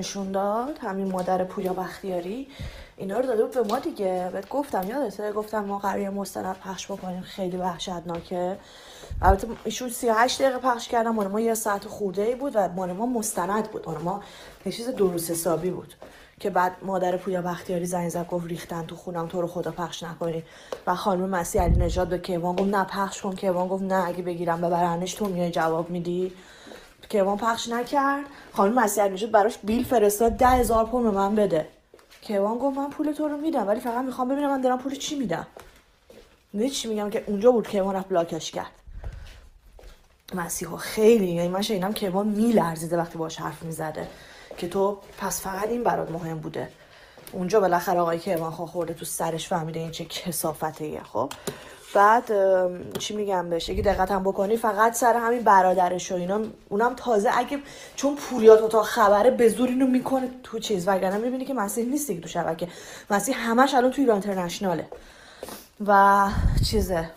نشون داد، همین مادر پویا بختیاری اینا رو داده بود به ما دیگه. بهت گفتم یادته؟ گفتم ما قراره مستند پخش بکنیم خیلی وحشتناکه. البته ایشون 38 دقیقه پخش کردن، مال ما 1 ساعت خورده ای بود و مال ما مستند بود، مال ما یه چیز درست حسابی بود که بعد مادر پویا بختیاری زنگ زد گفت ریختن تو خونم، تو رو خدا پخش نکنی. و خانم مسیح علی نژاد به کیوان گفت نه پخش کن. کیوان گفت نه اگه بگیرم ببرنش تو میای جواب میدی. کیوان پخش نکرد. خانم مسیح علی نژاد براش بیل فرستاد 10,000 پوند به من بده. کیوان گفت من پول تو رو میدم ولی فقط میخوام ببینم من دارم پول چی میدم. میدونی چی میگم؟ که اونجا بود کیوان رفت بلاکش کرد. مسیحا خیلی، یعنی من شنیدم کیوان میلرزیده وقتی باهاش حرف میزده که تو پس فقط این برات مهم بوده. اونجا بالاخره آقای کیوان خورده تو سرش، فهمیده این چه کثافتیه. خب بعد چی میگم بهش، اگه دقت هم بکنی فقط سر همین برادرش و اینا، اونم تازه اگه چون پوریات و تا خبره به زور اینو میکنه تو چیز، وگرنه میبینی که مسیح نیست دیگه تو شبکه. مسیح همش الان تو ایران اینترنشناله و چیزه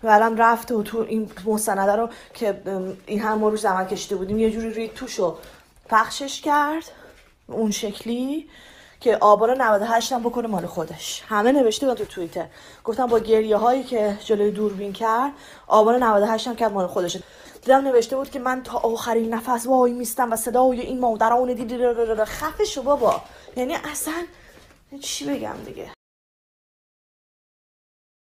و الان رفت و تو این مستنده رو که این هم ما روش زحمت کشیده بودیم یه جوری رید توشو پخشش کرد اون شکلی که آبان 98 هم بکنه مال خودش. همه نوشته بودن تو توییتر، گفتم با گریه هایی که جلوی دوربین کرد آبان 98 هم کرد مال خودشه. دیدم نوشته بود که من تا آخرین نفس وای میستم و صدای این مادران دیدی خفه شو بابا. یعنی اصلا چی بگم دیگه.